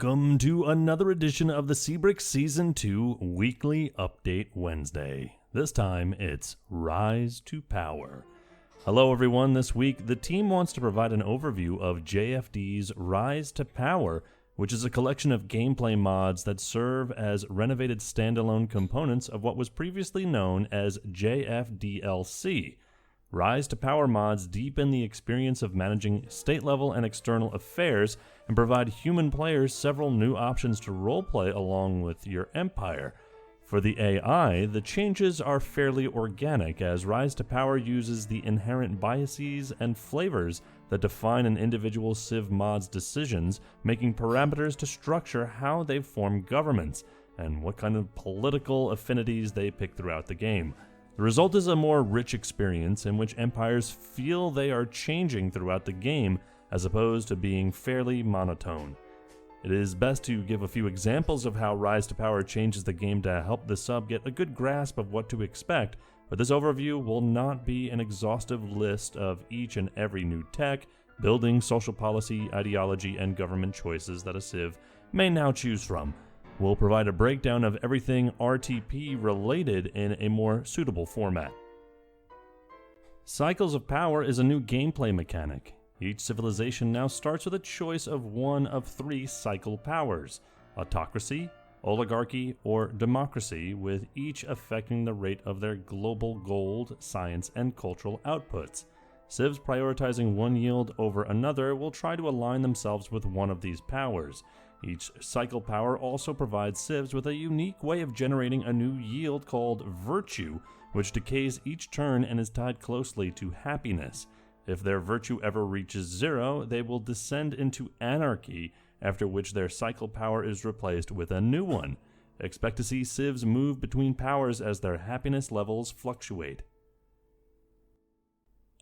Welcome to another edition of the CBRX Season 2 Weekly Update Wednesday. This time it's Rise to Power. Hello everyone, this week the team wants to provide an overview of JFD's Rise to Power, which is a collection of gameplay mods that serve as renovated standalone components of what was previously known as JFDLC. Rise to Power mods deepen the experience of managing state-level and external affairs and provide human players several new options to roleplay along with your empire. For the AI, the changes are fairly organic, as Rise to Power uses the inherent biases and flavors that define an individual Civ mod's decisions, making parameters to structure how they form governments and what kind of political affinities they pick throughout the game. The result is a more rich experience in which empires feel they are changing throughout the game as opposed to being fairly monotone. It is best to give a few examples of how Rise to Power changes the game to help the sub get a good grasp of what to expect, but this overview will not be an exhaustive list of each and every new tech, building, social policy, ideology, and government choices that a Civ may now choose from. We'll provide a breakdown of everything RTP related in a more suitable format. Cycles of Power is a new gameplay mechanic. Each civilization now starts with a choice of one of three cycle powers: autocracy, oligarchy, or democracy, with each affecting the rate of their global gold, science, and cultural outputs. Civs prioritizing one yield over another will try to align themselves with one of these powers. Each cycle power also provides Civs with a unique way of generating a new yield called Virtue, which decays each turn and is tied closely to happiness. If their virtue ever reaches 0, they will descend into anarchy, after which their cycle power is replaced with a new one. Expect to see Civs move between powers as their happiness levels fluctuate.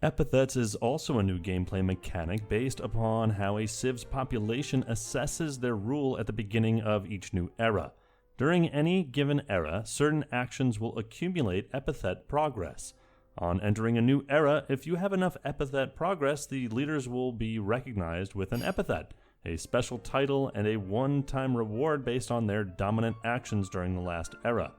Epithets is also a new gameplay mechanic based upon how a Civ's population assesses their rule at the beginning of each new era. During any given era, certain actions will accumulate epithet progress. On entering a new era, if you have enough epithet progress, the leaders will be recognized with an epithet, a special title, and a one-time reward based on their dominant actions during the last era.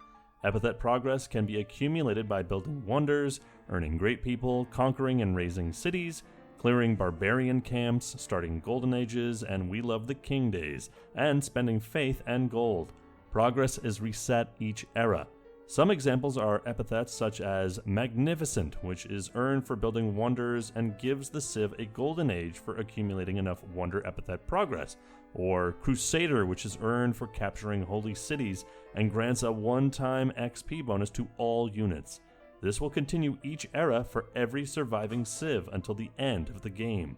Epithet progress can be accumulated by building wonders, earning great people, conquering and raising cities, clearing barbarian camps, starting golden ages and we love the king days, and spending faith and gold. Progress is reset each era. Some examples are epithets such as Magnificent, which is earned for building wonders and gives the Civ a golden age for accumulating enough wonder epithet progress, or Crusader, which is earned for capturing holy cities and grants a one-time XP bonus to all units. This will continue each era for every surviving Civ until the end of the game.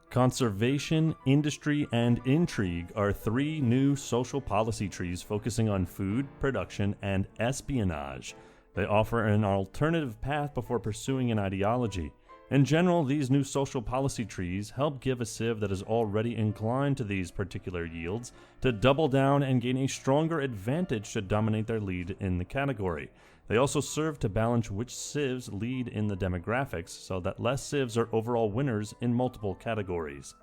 Conservation, Industry, and Intrigue are three new social policy trees focusing on food, production, and espionage. They offer an alternative path before pursuing an ideology. In general, these new social policy trees help give a Civ that is already inclined to these particular yields to double down and gain a stronger advantage to dominate their lead in the category. They also serve to balance which Civs lead in the demographics so that less Civs are overall winners in multiple categories.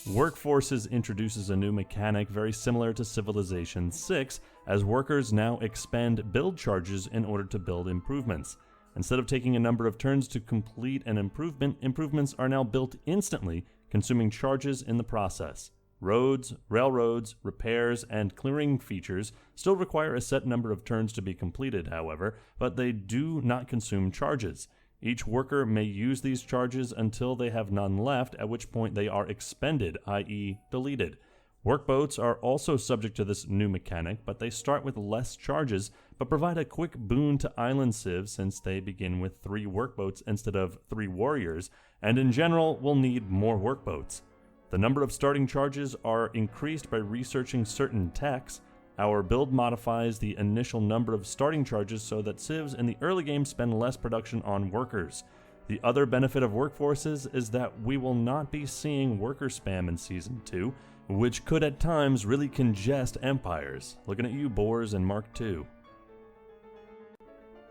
Workforces introduces a new mechanic very similar to Civilization 6, as workers now expend build charges in order to build improvements. Instead of taking a number of turns to complete an improvement, improvements are now built instantly, consuming charges in the process. Roads, railroads, repairs, and clearing features still require a set number of turns to be completed, however, but they do not consume charges. Each worker may use these charges until they have none left, at which point they are expended, i.e. deleted. Workboats are also subject to this new mechanic, but they start with less charges, but provide a quick boon to island civs since they begin with 3 workboats instead of 3 warriors, and in general will need more workboats. The number of starting charges are increased by researching certain techs. Our build modifies the initial number of starting charges so that civs in the early game spend less production on workers. The other benefit of workforces is that we will not be seeing worker spam in Season 2, which could at times really congest empires. Looking at you, Boars and Mark II.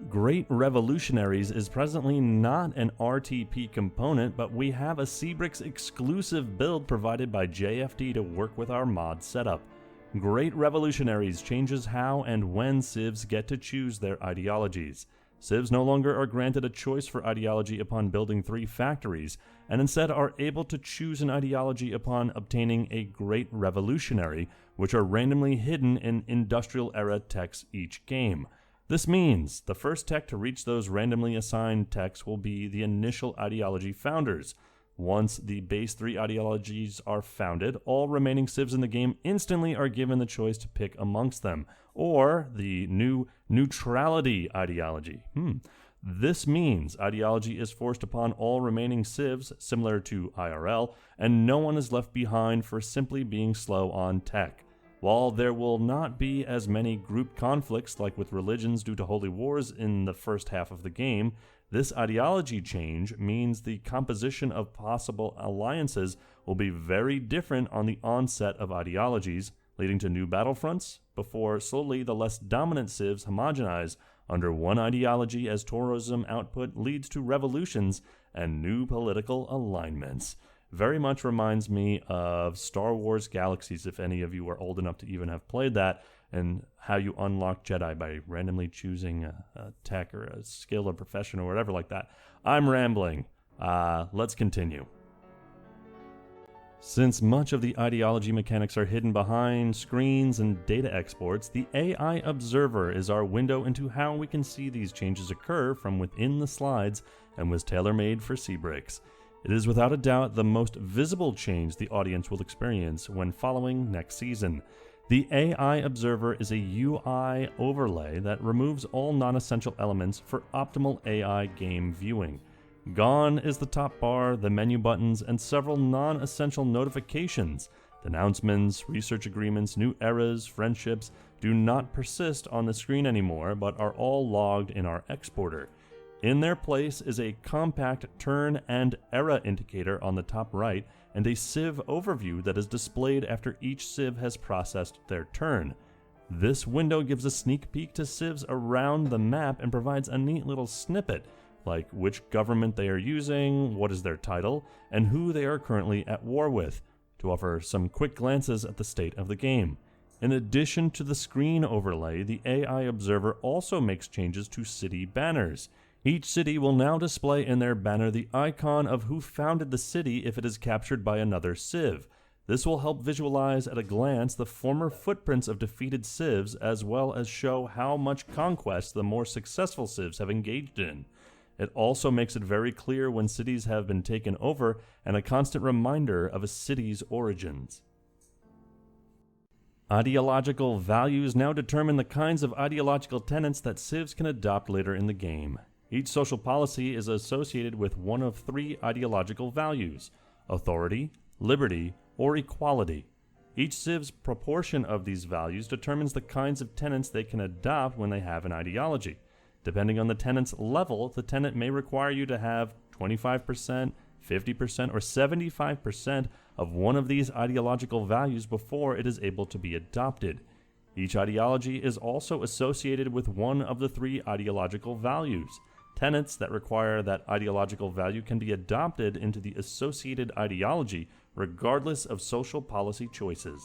Great Revolutionaries is presently not an RTP component, but we have a CBRX exclusive build provided by JFD to work with our mod setup. Great Revolutionaries changes how and when civs get to choose their ideologies. Civs no longer are granted a choice for ideology upon building 3 factories, and instead are able to choose an ideology upon obtaining a Great Revolutionary, which are randomly hidden in industrial era techs each game. This means the first tech to reach those randomly assigned techs will be the initial ideology founders. Once the base 3 ideologies are founded, all remaining civs in the game instantly are given the choice to pick amongst them, or the new neutrality ideology. This means ideology is forced upon all remaining civs, similar to IRL, and no one is left behind for simply being slow on tech. While there will not be as many group conflicts like with religions due to holy wars in the first half of the game, this ideology change means the composition of possible alliances will be very different on the onset of ideologies, leading to new battlefronts, before slowly the less dominant civs homogenize under one ideology as tourism output leads to revolutions and new political alignments. Very much reminds me of Star Wars Galaxies, if any of you are old enough to even have played that, and how you unlock Jedi by randomly choosing a tech or a skill or profession or whatever like that. I'm rambling. Let's continue. Since much of the ideology mechanics are hidden behind screens and data exports, the AI Observer is our window into how we can see these changes occur from within the slides and was tailor-made for CBRX. It is without a doubt the most visible change the audience will experience when following next season. The AI Observer is a UI overlay that removes all non-essential elements for optimal AI game viewing. Gone is the top bar, the menu buttons, and several non-essential notifications. The announcements, research agreements, new eras, friendships do not persist on the screen anymore, but are all logged in our exporter. In their place is a compact turn and era indicator on the top right, and a civ overview that is displayed after each civ has processed their turn. This window gives a sneak peek to civs around the map and provides a neat little snippet, like which government they are using, what is their title, and who they are currently at war with, to offer some quick glances at the state of the game. In addition to the screen overlay, the AI Observer also makes changes to city banners. Each city will now display in their banner the icon of who founded the city if it is captured by another civ. This will help visualize at a glance the former footprints of defeated civs, as well as show how much conquest the more successful civs have engaged in. It also makes it very clear when cities have been taken over, and a constant reminder of a city's origins. Ideological values now determine the kinds of ideological tenets that civs can adopt later in the game. Each social policy is associated with one of 3 ideological values: authority, liberty, or equality. Each civ's proportion of these values determines the kinds of tenets they can adopt when they have an ideology. Depending on the tenant's level, the tenant may require you to have 25%, 50%, or 75% of one of these ideological values before it is able to be adopted. Each ideology is also associated with one of the 3 ideological values. Tenets that require that ideological value can be adopted into the associated ideology regardless of social policy choices.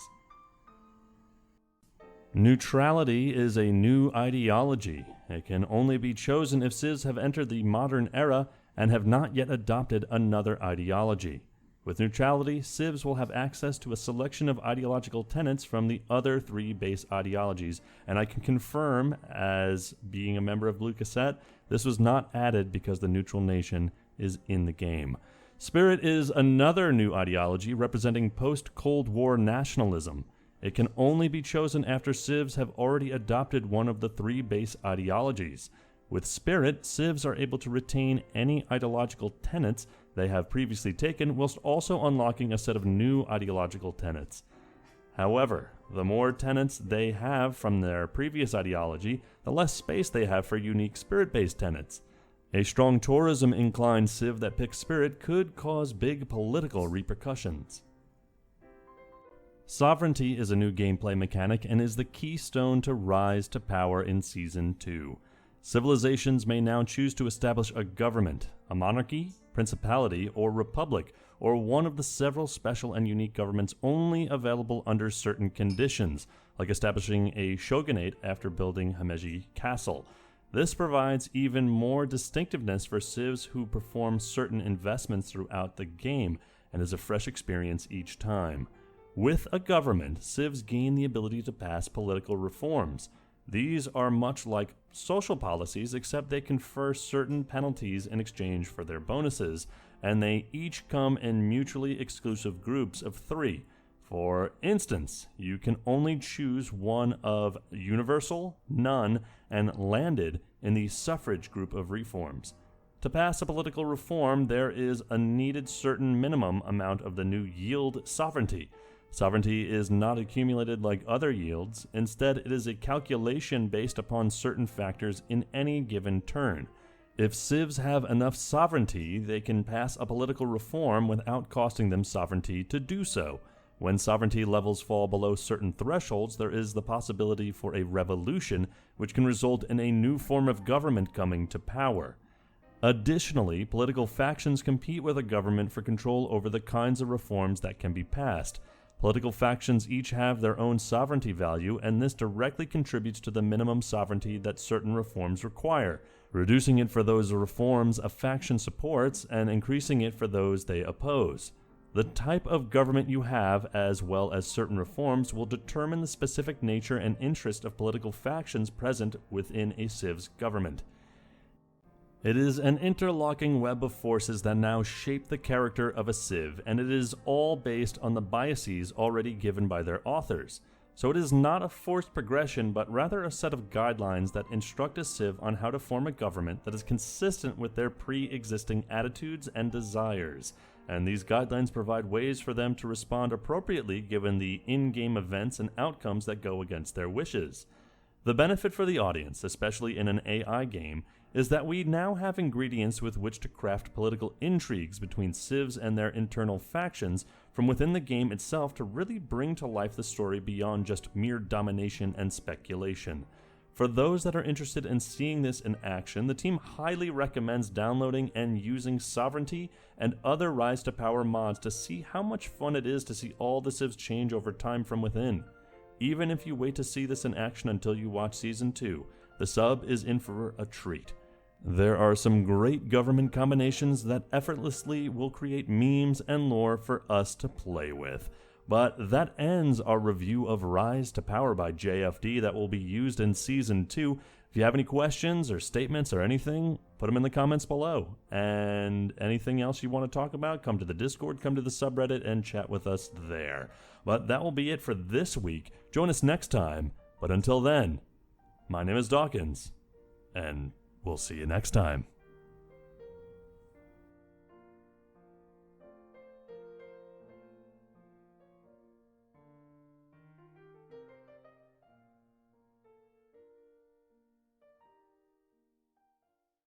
Neutrality is a new ideology. It can only be chosen if civs have entered the modern era and have not yet adopted another ideology. With neutrality, civs will have access to a selection of ideological tenets from the other 3 base ideologies, and I can confirm, as being a member of Blue Cassette, this was not added because the neutral nation is in the game. Spirit is another new ideology representing post-Cold War nationalism. It can only be chosen after civs have already adopted one of the 3 base ideologies. With Spirit, civs are able to retain any ideological tenets they have previously taken, whilst also unlocking a set of new ideological tenets. However, the more tenets they have from their previous ideology, the less space they have for unique Spirit-based tenets. A strong tourism-inclined civ that picks Spirit could cause big political repercussions. Sovereignty is a new gameplay mechanic and is the keystone to Rise to Power in Season 2. Civilizations may now choose to establish a government, a monarchy, principality, or republic, or one of the several special and unique governments only available under certain conditions, like establishing a shogunate after building Himeji Castle. This provides even more distinctiveness for civs who perform certain investments throughout the game, and is a fresh experience each time. With a government, civs gain the ability to pass political reforms. These are much like social policies, except they confer certain penalties in exchange for their bonuses, and they each come in mutually exclusive groups of 3. For instance, you can only choose one of universal, none, and landed in the suffrage group of reforms. To pass a political reform, there is a needed certain minimum amount of the new yield sovereignty. Sovereignty is not accumulated like other yields. Instead, it is a calculation based upon certain factors in any given turn. If civs have enough sovereignty, they can pass a political reform without costing them sovereignty to do so. When sovereignty levels fall below certain thresholds, there is the possibility for a revolution, which can result in a new form of government coming to power. Additionally, political factions compete with a government for control over the kinds of reforms that can be passed. Political factions each have their own sovereignty value, and this directly contributes to the minimum sovereignty that certain reforms require, reducing it for those reforms a faction supports and increasing it for those they oppose. The type of government you have, as well as certain reforms, will determine the specific nature and interest of political factions present within a civ's government. It is an interlocking web of forces that now shape the character of a civ, and it is all based on the biases already given by their authors. So it is not a forced progression, but rather a set of guidelines that instruct a civ on how to form a government that is consistent with their pre-existing attitudes and desires. And these guidelines provide ways for them to respond appropriately given the in-game events and outcomes that go against their wishes. The benefit for the audience, especially in an AI game, is that we now have ingredients with which to craft political intrigues between civs and their internal factions from within the game itself to really bring to life the story beyond just mere domination and speculation. For those that are interested in seeing this in action, the team highly recommends downloading and using Sovereignty and other Rise to Power mods to see how much fun it is to see all the civs change over time from within. Even if you wait to see this in action until you watch Season 2, the sub is in for a treat. There are some great government combinations that effortlessly will create memes and lore for us to play with. But that ends our review of Rise to Power by JFD that will be used in Season 2. If you have any questions or statements or anything, put them in the comments below. And anything else you want to talk about, come to the Discord, come to the subreddit, and chat with us there. But that will be it for this week. Join us next time. But until then, my name is Dawkinzz, and we'll see you next time.